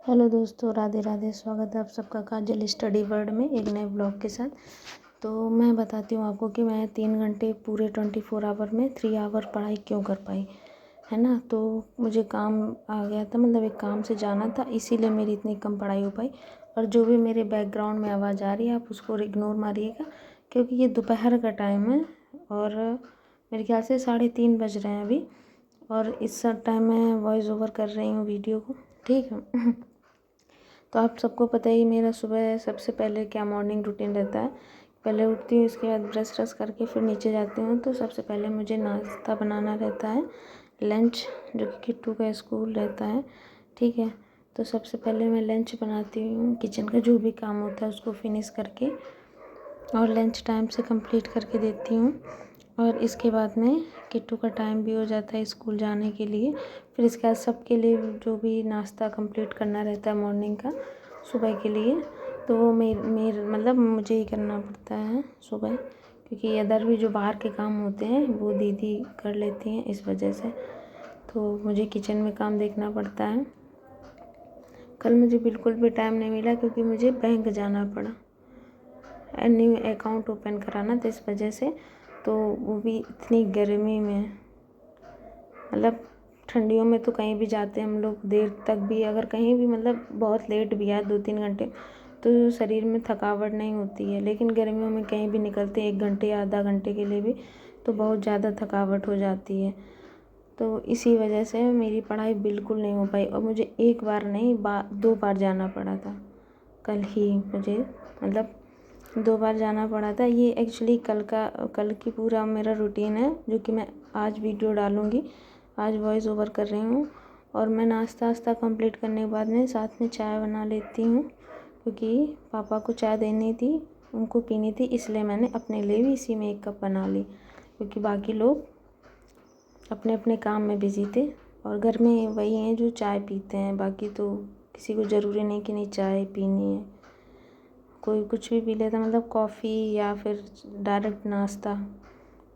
Hello दोस्तों, राधे राधे। स्वागत है आप सबका काजल स्टडी वर्ल्ड में एक नए ब्लॉग के साथ। तो मैं बताती हूँ आपको कि मैं 3 घंटे पूरे 24 आवर में 3 आवर पढ़ाई क्यों कर पाई, है ना। तो मुझे काम आ गया था, मतलब एक काम से जाना था, इसीलिए मेरी इतनी कम पढ़ाई हो पाई। और जो भी मेरे बैकग्राउंड में आवाज़ आ रही है आप उसको इग्नोर मारिएगा, क्योंकि ये दोपहर का टाइम है और मेरे ख्याल से 3:30 बज रहे हैं अभी। और इस टाइम मैं वॉइस ओवर कर रही हूँ वीडियो को, ठीक है। तो आप सबको पता ही मेरा सुबह सबसे पहले क्या मॉर्निंग रूटीन रहता है। पहले उठती हूँ, इसके बाद ब्रश व्रश करके फिर नीचे जाती हूँ। तो सबसे पहले मुझे नाश्ता बनाना रहता है, लंच, जो कि किट्टू का स्कूल रहता है, ठीक है। तो सबसे पहले मैं लंच बनाती हूँ, किचन का जो भी काम होता है उसको फिनिश करके और लंच टाइम से कंप्लीट करके देती हूँ। और इसके बाद में किट्टू का टाइम भी हो जाता है स्कूल जाने के लिए। फिर इसके बाद सबके लिए जो भी नाश्ता कंप्लीट करना रहता है मॉर्निंग का सुबह के लिए, तो वो मेर मतलब मुझे ही करना पड़ता है सुबह, क्योंकि अदर भी जो बाहर के काम होते हैं वो दीदी कर लेती हैं, इस वजह से तो मुझे किचन में काम देखना पड़ता है। कल मुझे बिल्कुल भी टाइम नहीं मिला क्योंकि मुझे बैंक जाना पड़ा, न्यू अकाउंट ओपन कराना था, इस वजह से। तो वो भी इतनी गर्मी में, मतलब ठंडियों में तो कहीं भी जाते हैं हम लोग देर तक भी, अगर कहीं भी मतलब बहुत लेट भी आए 2-3 घंटे तो शरीर में थकावट नहीं होती है। लेकिन गर्मियों में कहीं भी निकलते हैं 1 घंटे या आधा घंटे के लिए भी तो बहुत ज़्यादा थकावट हो जाती है। तो इसी वजह से मेरी पढ़ाई बिल्कुल नहीं हो पाई और मुझे एक बार नहीं 2 बार जाना पड़ा था। कल ही मुझे मतलब 2 बार जाना पड़ा था। ये एक्चुअली कल की पूरा मेरा रूटीन है, जो कि मैं आज वीडियो डालूँगी। आज वॉइस ओवर कर रही हूँ। और मैं नाश्ता वास्ता कंप्लीट करने के बाद में साथ में चाय बना लेती हूँ, क्योंकि पापा को चाय देनी थी, उनको पीनी थी, इसलिए मैंने अपने लिए भी इसी में 1 कप बना ली, क्योंकि बाकी लोग अपने अपने काम में बिज़ी थे। और घर में वही हैं जो चाय पीते हैं, बाकी तो किसी को ज़रूरी नहीं कि नहीं चाय पीनी है, कोई कुछ भी पी लेता, मतलब कॉफ़ी या फिर डायरेक्ट नाश्ता।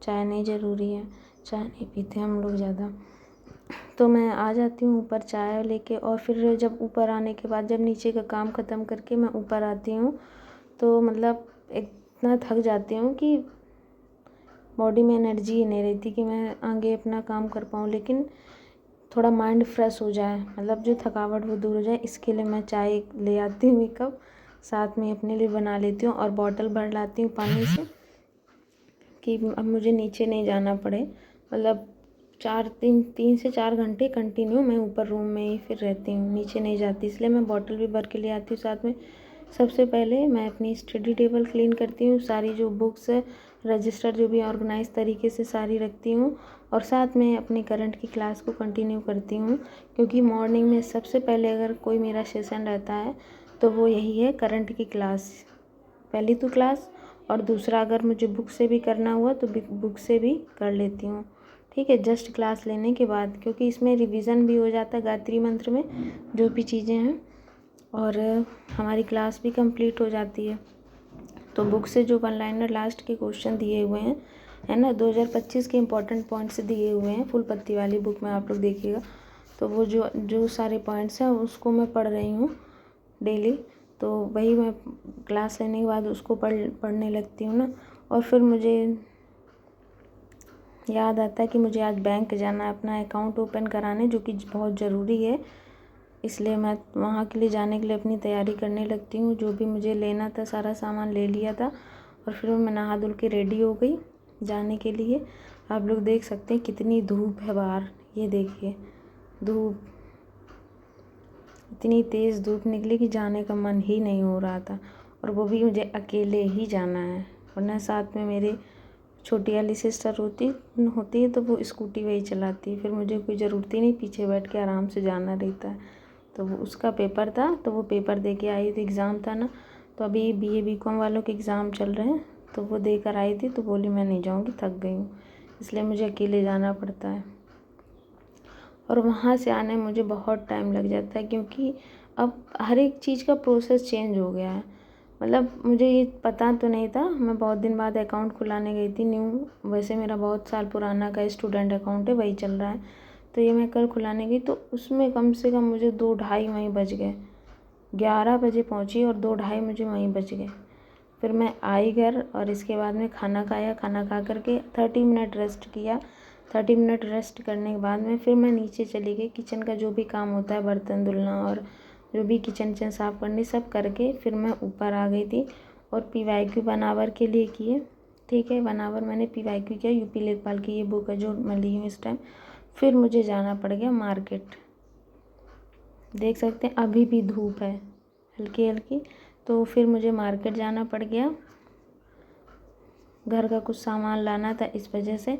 चाय नहीं ज़रूरी है, चाय नहीं पीते हम लोग ज़्यादा। तो मैं आ जाती हूँ ऊपर चाय लेके, और फिर जब ऊपर आने के बाद जब नीचे का काम ख़त्म करके मैं ऊपर आती हूँ तो मतलब इतना थक जाती हूँ कि बॉडी में एनर्जी ही नहीं रहती कि मैं आगे अपना काम कर पाऊँ। लेकिन थोड़ा माइंड फ्रेश हो जाए, मतलब जो थकावट वो दूर हो जाए, इसके लिए मैं चाय ले आती हूँ 1 कप, साथ में अपने लिए बना लेती हूँ और बॉटल भर लाती हूँ पानी से, कि अब मुझे नीचे नहीं जाना पड़े। मतलब 3 से 4 घंटे कंटिन्यू मैं ऊपर रूम में ही फिर रहती हूँ, नीचे नहीं जाती, इसलिए मैं बॉटल भी भर के ले आती हूँ साथ में। सबसे पहले मैं अपनी स्टडी टेबल क्लीन करती हूँ, सारी जो बुक्स रजिस्टर जो भी ऑर्गेनाइज तरीके से सारी रखती हूँ, और साथ में अपनी करंट की क्लास को कंटिन्यू करती हूँ, क्योंकि मॉर्निंग में सबसे पहले अगर कोई मेरा सेशन रहता है तो वो यही है, करंट की क्लास, पहली तो क्लास, और दूसरा अगर मुझे बुक से भी करना हुआ तो बुक से भी कर लेती हूँ, ठीक है, जस्ट क्लास लेने के बाद, क्योंकि इसमें रिवीजन भी हो जाता है गायत्री मंत्र में जो भी चीज़ें हैं, और हमारी क्लास भी कंप्लीट हो जाती है। तो बुक से जो 1 लाइनर लास्ट के क्वेश्चन दिए हुए हैं, है ना, 2025 के इम्पोर्टेंट पॉइंट्स दिए हुए हैं फुल पत्ती वाली बुक में, आप लोग देखिएगा। तो वो जो जो सारे पॉइंट्स हैं उसको मैं पढ़ रही हूँ डेली। तो वही मैं क्लास लेने के बाद उसको पढ़ने लगती हूँ ना। और फिर मुझे याद आता है कि मुझे आज बैंक जाना है अपना अकाउंट ओपन कराने, जो कि बहुत ज़रूरी है, इसलिए मैं वहाँ के लिए जाने के लिए अपनी तैयारी करने लगती हूँ। जो भी मुझे लेना था सारा सामान ले लिया था, और फिर मैं नहा धुल के रेडी हो गई जाने के लिए। आप लोग देख सकते हैं कितनी धूप है बाहर, ये देखिए धूप, इतनी तेज़ धूप निकली कि जाने का मन ही नहीं हो रहा था। और वो भी मुझे अकेले ही जाना है, वरना साथ में मेरी छोटी वाली सिस्टर होती है तो वो स्कूटी वही चलाती है, फिर मुझे कोई ज़रूरत ही नहीं, पीछे बैठ के आराम से जाना रहता है। तो वो उसका पेपर था तो वो पेपर दे के आई थी, एग्ज़ाम था ना, तो अभी BA BCom वालों के एग्ज़ाम चल रहे हैं, तो वो दे कर आई थी, तो बोली मैं नहीं जाऊँगी, थक गई हूँ, इसलिए मुझे अकेले जाना पड़ता है। और वहाँ से आने में मुझे बहुत टाइम लग जाता है, क्योंकि अब हर एक चीज़ का प्रोसेस चेंज हो गया है। मतलब मुझे ये पता तो नहीं था, मैं बहुत दिन बाद अकाउंट खुलाने गई थी न्यू, वैसे मेरा बहुत साल पुराना का स्टूडेंट अकाउंट है, वही चल रहा है। तो ये मैं कल खुलाने गई तो उसमें कम से कम मुझे 2 ढाई वहीं बज गए, 11 बजे पहुँची और 2 ढाई मुझे वहीं बज गए। फिर मैं आई घर और इसके बाद में खाना खाया। खाना खा कर के 30 मिनट रेस्ट किया। 30 मिनट रेस्ट करने के बाद में फिर मैं नीचे चली गई। किचन का जो भी काम होता है, बर्तन धुलना और जो भी किचन साफ़ करनी, सब करके फिर मैं ऊपर आ गई थी और PYQ 1 आवर के लिए किए। ठीक है, 1 आवर मैंने PYQ किया। यूपी लेखपाल की ये बुक है जो मैं ली हूँ इस टाइम। फिर मुझे जाना पड़ गया मार्केट। देख सकते हैं अभी भी धूप है हल्की हल्की, तो फिर मुझे मार्केट जाना पड़ गया। घर का कुछ सामान लाना था इस वजह से।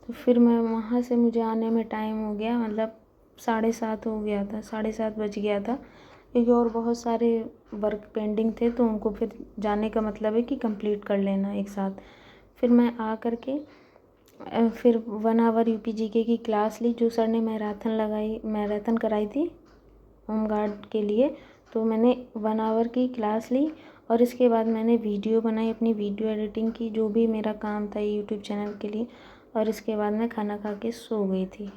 तो फिर मैं वहाँ से मुझे आने में टाइम हो गया, मतलब 7:30 हो गया था, 7:30 बज गया था, क्योंकि और बहुत सारे वर्क पेंडिंग थे तो उनको फिर जाने का मतलब है कि कंप्लीट कर लेना एक साथ। फिर मैं आ कर के फिर 1 आवर UPGK की क्लास ली, जो सर ने मैराथन कराई थी होमगार्ड के लिए। तो मैंने 1 आवर की क्लास ली और इसके बाद मैंने वीडियो बनाई, अपनी वीडियो एडिटिंग की, जो भी मेरा काम था यूट्यूब चैनल के लिए। और इसके बाद मैं खाना खा के सो गई थी।